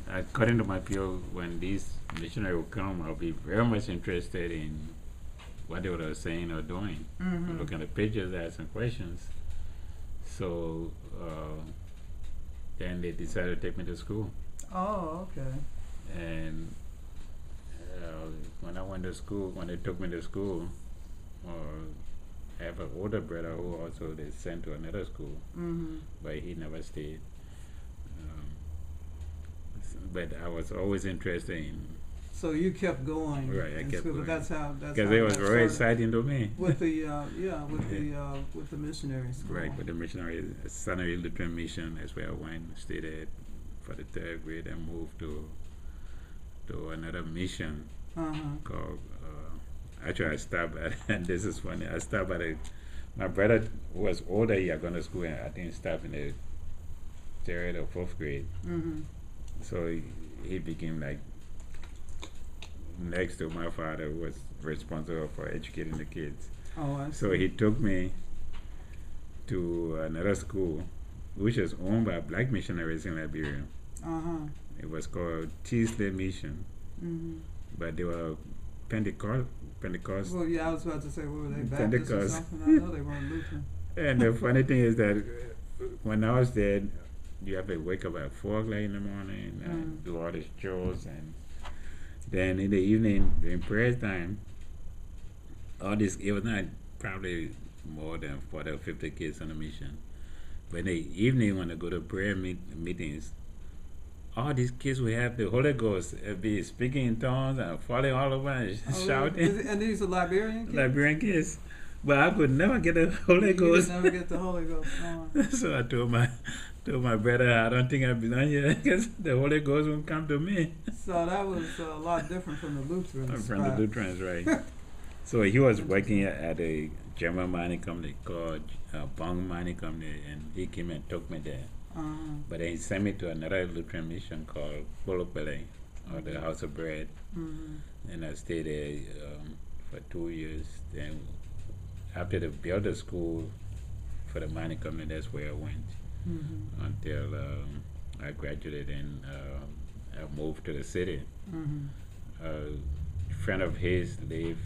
according to my view, when these missionaries will come, I'll be very much interested in what they were saying or doing. Mm-hmm. Looking at the pictures, asking questions. So then they decided to take me to school. Oh, okay. And when I went to school, when they took me to school, I have an older brother who also they sent to another school, Mm-hmm. but he never stayed. Um, but I was always interested in, So you kept going right, I in kept school, but going. that's how Because it was that very started. exciting to me. With the with the missionary school. Right, with the missionary, Sunny Lutheran Mission, that's where I went, stayed at for the third grade, and moved to another mission Uh-huh. called, actually I stopped at, and this is funny, I stopped at my brother who was older, he had gone to school, and I think stopped in the third or fourth grade. Mm-hmm. So he became like next to my father, who was responsible for educating the kids. Oh, I see. So he took me to another school, which is owned by black missionaries in Liberia. Uh-huh. It was called Teasley Mission, Mm-hmm. but they were Pentecost. Well, yeah, I was about to say, what were they, Baptist or Pentecost. something? I know they weren't Lutheran. And the funny thing is that when I was there, you have to wake up at 4 o'clock in the morning and do all these chores, and then in the evening during prayer time, all this, it was not probably more than 40 or 50 kids on the mission. But in the evening when I go to prayer meetings, all these kids will have the Holy Ghost, be speaking in tongues and falling all over and Oh, shouting. really? And these are Liberian kids? Liberian kids. But I could never get the Holy You Ghost. could never get the Holy Ghost. Oh. So I told my brother, I don't think I belong here because the Holy Ghost won't come to me. So that was a lot different from the Lutherans. I'm from the Lutherans, right? So he was working at a German mining company called Bong Mining Company, and he came and took me there. Uh-huh. But then he sent me to another Lutheran mission called Polopele, or the House of Bread. Mm-hmm. And I stayed there for 2 years. Then after they built the school for the mining company, that's where I went Mm-hmm. until I graduated and I moved to the city. Mm-hmm. A friend of his lived,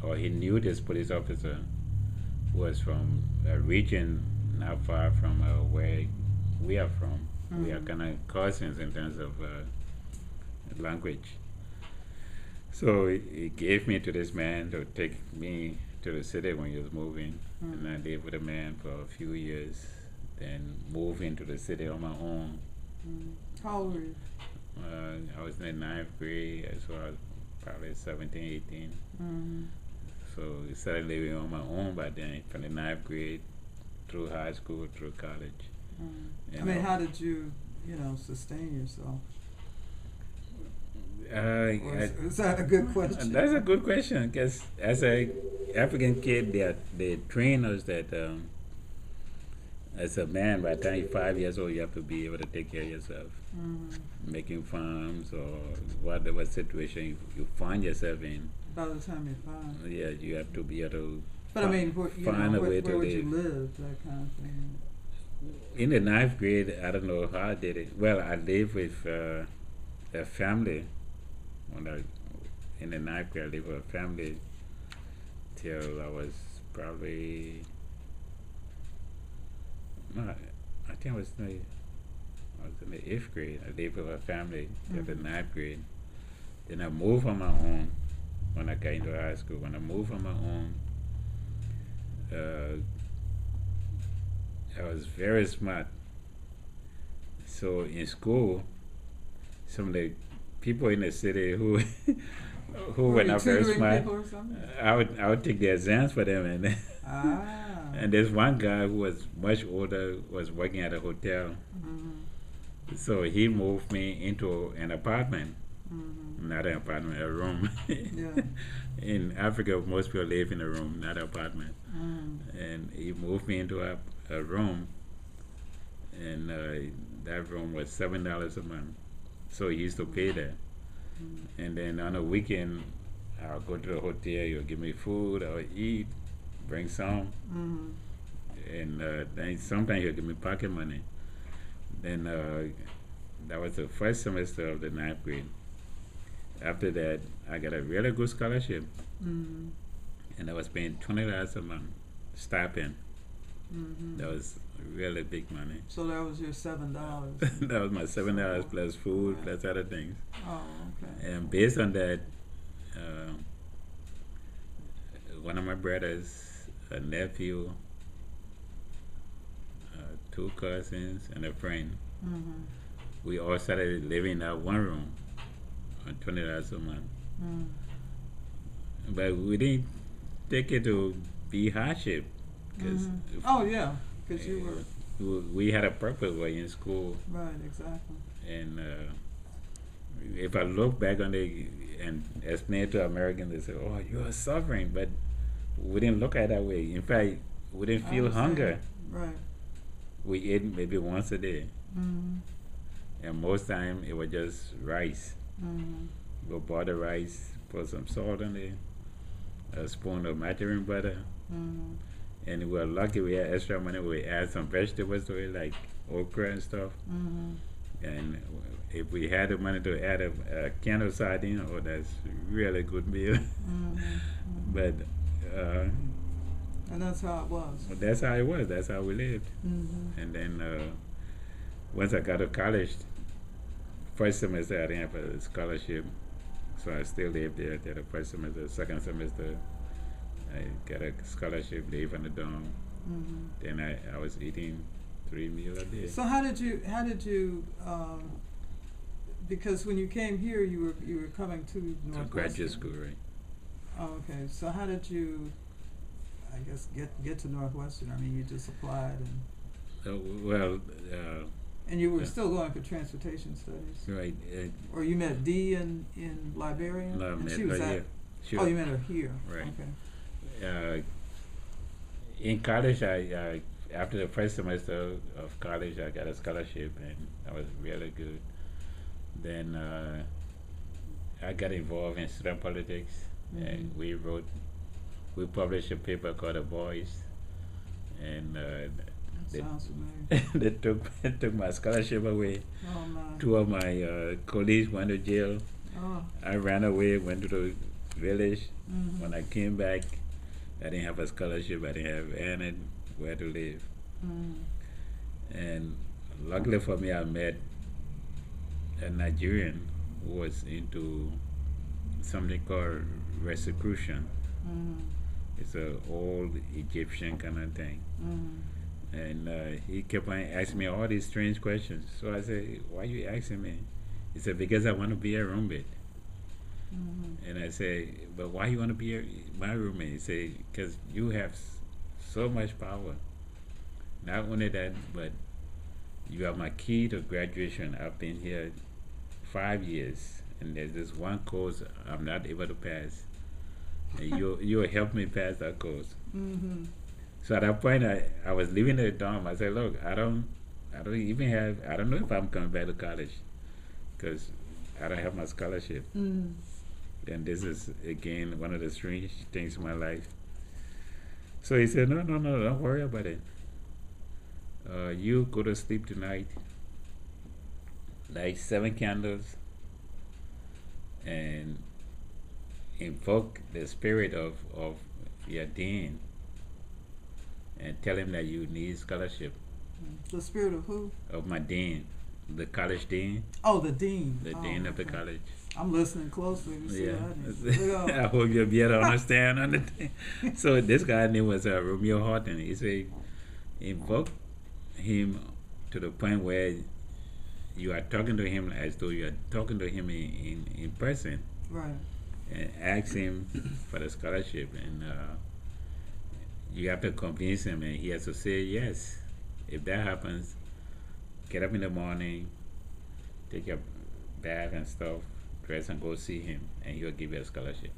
or he knew this police officer who was from a region not far from where we are from. We are kind of cousins in terms of language. So he gave me to this man to take me to the city when he was moving, and I lived with the man for a few years, then moved into the city on my own. How old were you? I was in the ninth grade, so I was probably 17, 18. Mm-hmm. So I started living on my own by then, from the ninth grade through high school, through college. Mm-hmm. I mean, how did you, sustain yourself? Or is that a good question? That's a good question, because as a African kid, they train us that as a man, by the time you're 5 years old, you have to be able to take care of yourself. Mm-hmm. Making farms or whatever situation you find yourself in. By the time you're 5. Yeah, you have to be able to But I mean, find a way to where would live. you live? That kind of thing. In the ninth grade, I don't know how I did it. Well, I lived with a family. In the ninth grade, I lived with a family till I was probably, no, I think I was in the 8th grade. I lived with a family till the ninth grade. Then I moved on my own when I got into high school. When I moved on my own, I was very smart. So in school, some of the people in the city who were not very smart, I would take the exams for them, and and there's one guy who was much older, was working at a hotel. Mm-hmm. So he moved me into an apartment. Mm-hmm. Not an apartment, a room. Yeah. In Africa, most people live in a room, not an apartment. Mm. And he moved me into a room, and that room was $7 a month. So he used to pay that. And then on a weekend, I'll go to the hotel, you'll give me food, I'll eat, bring some. Mm-hmm. And then sometimes he'll give me pocket money. Then that was the first semester of the ninth grade. After that, I got a really good scholarship, Mm-hmm. and I was paying $20 a month stipend. Mm-hmm. That was really big money. So that was your $7. That was my $7 So, plus food right. plus other things. Oh, okay. And based on that, one of my brothers, a nephew, two cousins, and a friend, Mm-hmm. we all started living in that one room on $20 a month. Mm. But we didn't take it to be hardship, because Mhm. Oh yeah, because you were we had a purpose. We were in school, right, exactly. and if I look back on it and explain to Americans, they say, "Oh, you are suffering," but we didn't look at it that way. In fact, we didn't I feel understand. hunger. Right. We ate maybe once a day, Mm-hmm. and most time it was just rice. Mm-hmm. Go buy the rice, put some salt on it, a spoon of margarine butter, Mm-hmm. and we were lucky we had extra money. We add some vegetables to it, like okra and stuff. Mm-hmm. And if we had the money to add a can of sardine, oh, that's really good meal. Mm-hmm. But And that's how it was. that's how it was. That's how we lived. Mm-hmm. And then once I got to college, first semester I didn't have a scholarship, so I still lived there. The first semester, second semester, I got a scholarship, live on the dorm. Mm-hmm. Then I was eating 3 meals a day. So how did you because when you came here you were coming to To Northwestern. graduate school, right? Oh, okay. So how did you I guess get to Northwestern? I mean, you just applied Well, and you were Yeah. still going for transportation studies. right. Or you met Dee in Liberia? No, I And met she was her at here. She Oh, was- you met her here. Right. Okay. In college, I after the first semester of college, I got a scholarship, and that was really good. Then I got involved in student politics, and Mhm. we published a paper called The Voice, and That they, sounds familiar. they took my scholarship away. Oh my. Two of my colleagues went to jail. Oh. I ran away, went to the village. Mhm. When I came back, I didn't have a scholarship. I didn't have anywhere to live. Mhm. And luckily for me, I met a Nigerian who was into something called Rosicrucian. Mhm. It's an old Egyptian kind of thing. Mhm. And he kept on asking me all these strange questions. So I said, "Why are you asking me?" He said, "Because I want to be a roommate." Mhm. And I say, "But why you want to be my roommate?" He say, "Because you have so much power. Not only that, but you are my key to graduation. I've been here 5 years, and there's this one course I'm not able to pass. And you'll help me pass that course." Mhm. So at that point, I was leaving the dorm. I said, "Look, I don't know if I'm coming back to college, because I don't have my scholarship." Mhm. And this is again one of the strange things in my life. So he said, "No, don't worry about it. You go to sleep tonight, light 7 candles, and invoke the spirit of your dean, and tell him that you need scholarship." The spirit of who? Of my dean, the college dean, Oh, the dean. the Oh, dean of the okay. college. I'm listening closely to see Yeah, what I need. I hope you'll be able to understand on the thing. So this guy's name was Romeo Horton. He said, invoke him to the point where you are talking to him as though you are talking to him in person, Right. and ask him for the scholarship, and you have to convince him, and he has to say yes. If that happens, get up in the morning, take your bath and stuff, dress and go see him, and he'll give you a scholarship.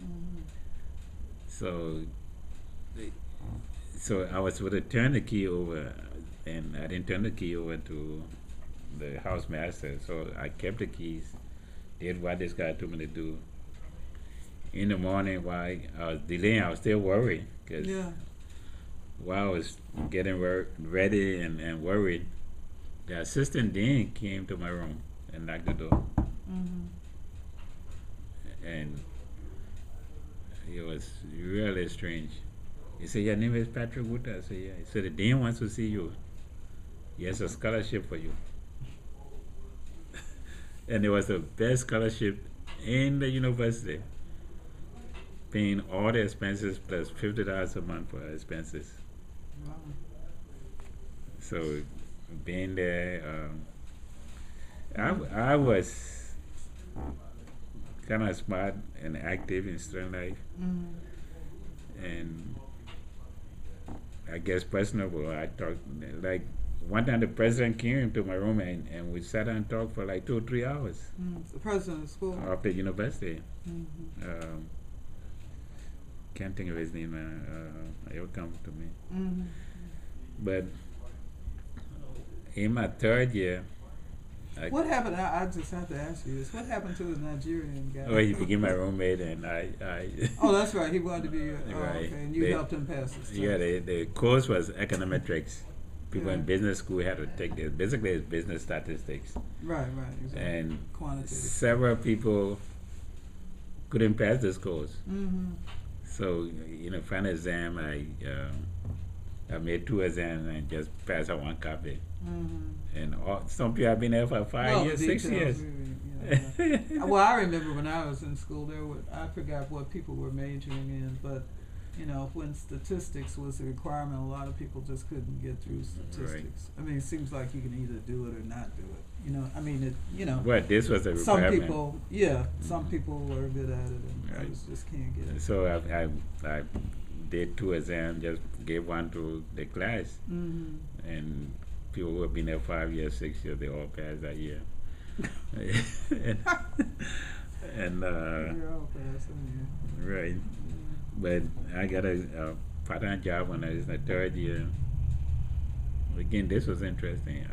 Mhm. So I was supposed to turn the key over, and I didn't turn the key over to the housemaster, so I kept the keys, did what this guy told me to do. In the morning, while I was delaying, I was still worried, because Yeah. while I was getting ready and worried, the assistant dean came to my room and knocked the door. And it was really strange. He said, "Your name is Patrick Wood?" I said, "Yeah." He said, "The dean wants to see you. He has a scholarship for you." And it was the best scholarship in the university, paying all the expenses plus $50 a month for expenses. Wow. So being there, I was kind of smart and active in student life, and I guess personable. I talked like one time the president came to my room and we sat and talked for like 2 or 3 hours The president of the school. of the university. Can't think of his name. It will come to me. But in my 3rd year, What happened? I just have to ask you this. What happened to the Nigerian guy? he became my roommate, and I Oh, that's right. He wanted to be. Right. Okay, and you They- helped him pass his test. yeah, the course was econometrics. People in Yeah. business school had to take this. Basically, it's business statistics. Right. Exactly. And Quantitative. several people couldn't pass this course. So, final exam, I made 2 exams and just passed on 1 copy. And some people have been there for 5 years, 6 years. Well, I remember when I was in school, I forgot what people were majoring in, but when statistics was the requirement, a lot of people just couldn't get through statistics. I mean, it seems like you can either do it or not do it. I mean, Well, this was a some requirement. people, some people are good at it, and Right. others just can't get it. So I did 2 exams, just gave 1 to the class. And people who have been there 5 years, 6 years, they all passed that year. and You're all fast, aren't you? right. But I got a part-time job when I was in the 3rd year. Again, this was interesting.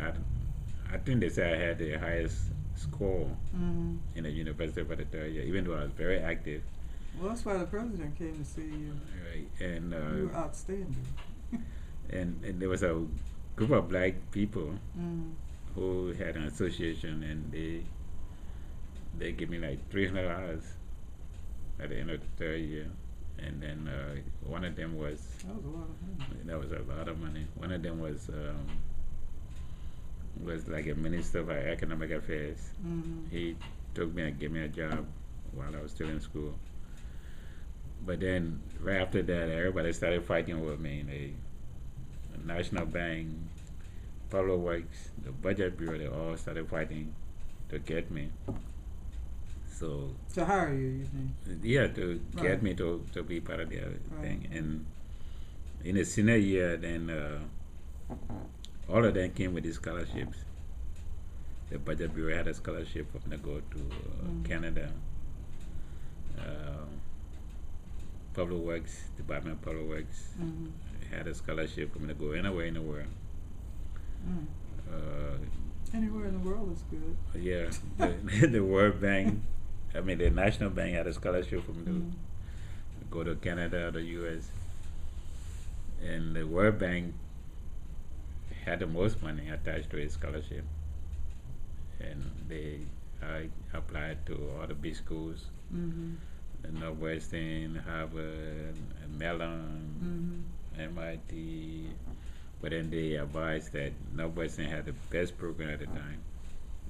I think they said I had the highest score in the university for the 3rd year, even though I was very active. Well, that's why the president came to see you. Right. And You were outstanding. and there was a group of black people Mm. who had an association, and they gave me like $300 at the end of the 3rd year. And then one of them was, That was a lot of fun. that was a lot of money. One of them was like a minister for economic affairs. He took me and gave me a job while I was still in school. But then right after that, everybody started fighting with me. The National Bank, Public Works, the Budget Bureau, they all started fighting to get me. So To hire you, you think? yeah, to Right. get me to be part of their Right. thing. And in the senior year, then all of them came with these scholarships. The Budget Bureau had a scholarship for me to go to Canada. Public Works, Department of Public Works had a scholarship for me to go anywhere in the world. Anywhere in the world is good. Yeah, the World Bank, the National Bank had a scholarship for me to go to Canada or the US. And the World Bank had the most money attached to its scholarship. And I applied to all the big schools, Northwestern, Harvard, Mellon, MIT. But then they advised that Northwestern had the best program at the time.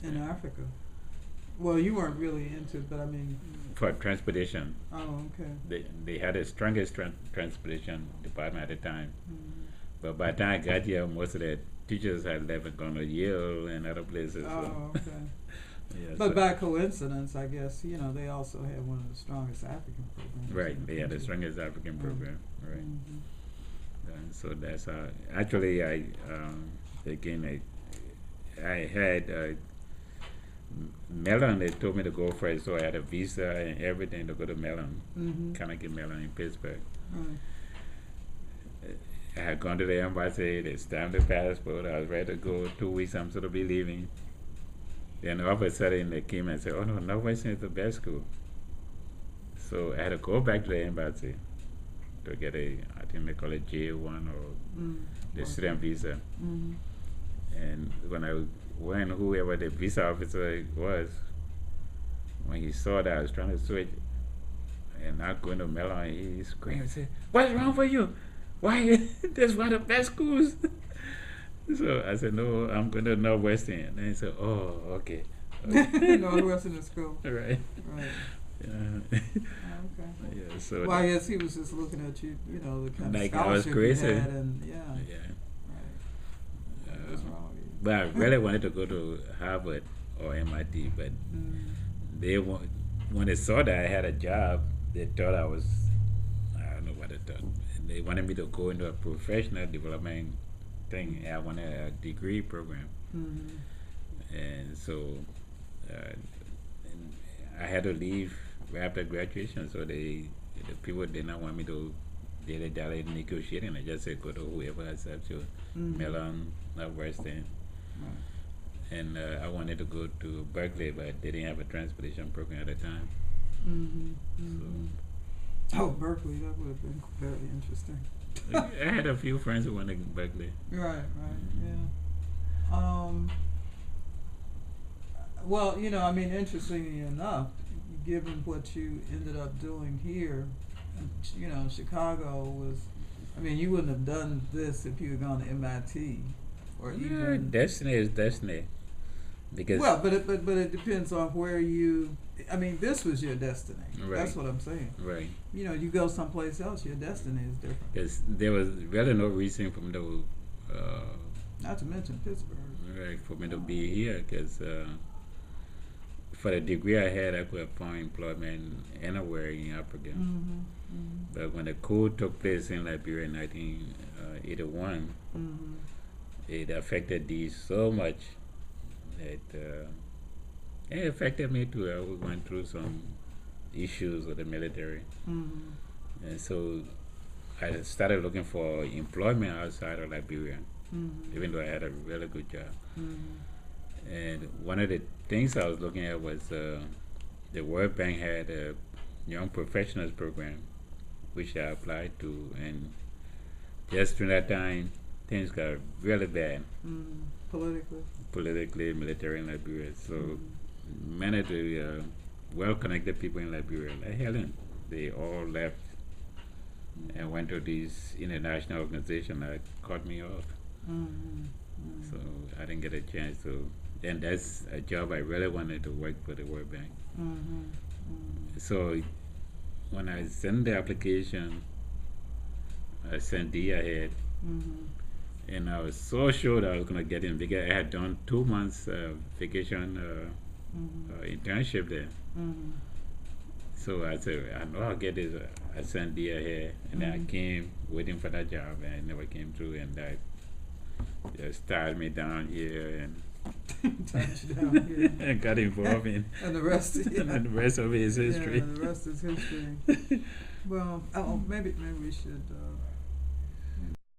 In Africa. Well, you weren't really into it, but I mean. For transportation. Oh, okay. They had the strongest transportation department at the time. But by the time I got here, most of the teachers had left and gone to Yale and other places. Oh, okay. Yeah, But so- by coincidence, I guess, they also had one of the strongest African programs. Right, they had the strongest African program, right. Mhm. And so that's how, actually, I had Mellon, they told me to go first, so I had a visa and everything to go to Mellon, Carnegie Mellon in Pittsburgh. Right. I had gone to the embassy, they stamped the passport, I was ready to go. 2 weeks, I'm sort of be leaving. Then all of a sudden they came and said, "Oh no, Northwestern is the best school." So I had to go back to the embassy to get I think they call it J1 or the student visa. And when whoever the visa officer was, when he saw that I was trying to switch and not going to Mellon, he screamed and said, "What's wrong for you? Why? That's one of the best schools." So I said, "No, I'm going to Northwestern." And he said, "Oh, okay." Northwestern school. Right. Right. Yeah. Okay. Yeah, so Well, I guess he was just looking at you, you know, the kind like of I was scholarship you crazy. had, and yeah. Right. What's wrong with you? But I really wanted to go to Harvard or MIT, but when they saw that I had a job, they thought I don't know what they thought. And they wanted me to go into a professional development thing. I wanted a degree program. And so and I had to leave right after graduation, so the people did not want me to dilly-dally negotiating. I just said go to whoever accepts you, Mellon, Northwestern. Right. And I wanted to go to Berkeley, but they didn't have a transportation program at the time. Oh, Berkeley, that would have been very interesting. I had a few friends who went to Berkeley. Right, yeah. Well, you know, I mean, interestingly enough, given what you ended up doing here, you know, Chicago was, I mean, you wouldn't have done this if you had gone to MIT or even. Destiny is destiny. Because Well, but it depends on where you. I mean, this was your destiny. Right. That's what I'm saying. Right. You know, you go someplace else, your destiny is different. Because there was really no reason for me to, Not to mention Pittsburgh. right, for me to be here. Because for the degree I had, I could have found employment anywhere in Africa. But when the coup took place in Liberia in 1981, it affected these so much that it affected me too. I went through some issues with the military. And so I started looking for employment outside of Liberia, even though I had a really good job. And one of the things I was looking at was the World Bank had a young professionals program, which I applied to, and just during that time, things got really bad. Politically, military in Liberia. So many of the well-connected people in Liberia, like Helen, they all left and went to these international organizations that cut me off. So I didn't get a chance to. And that's a job I really wanted to work for the World Bank. So when I sent the application, I sent D ahead. And I was so sure that I was going to get in because I had done 2 months vacation internship there. So I said, I know I'll get this. I sent D ahead, and then I came waiting for that job, and it never came through, and that just tied me down here and and got involved in and the rest and the rest of it is history. Yeah, the rest is history. Well, maybe we should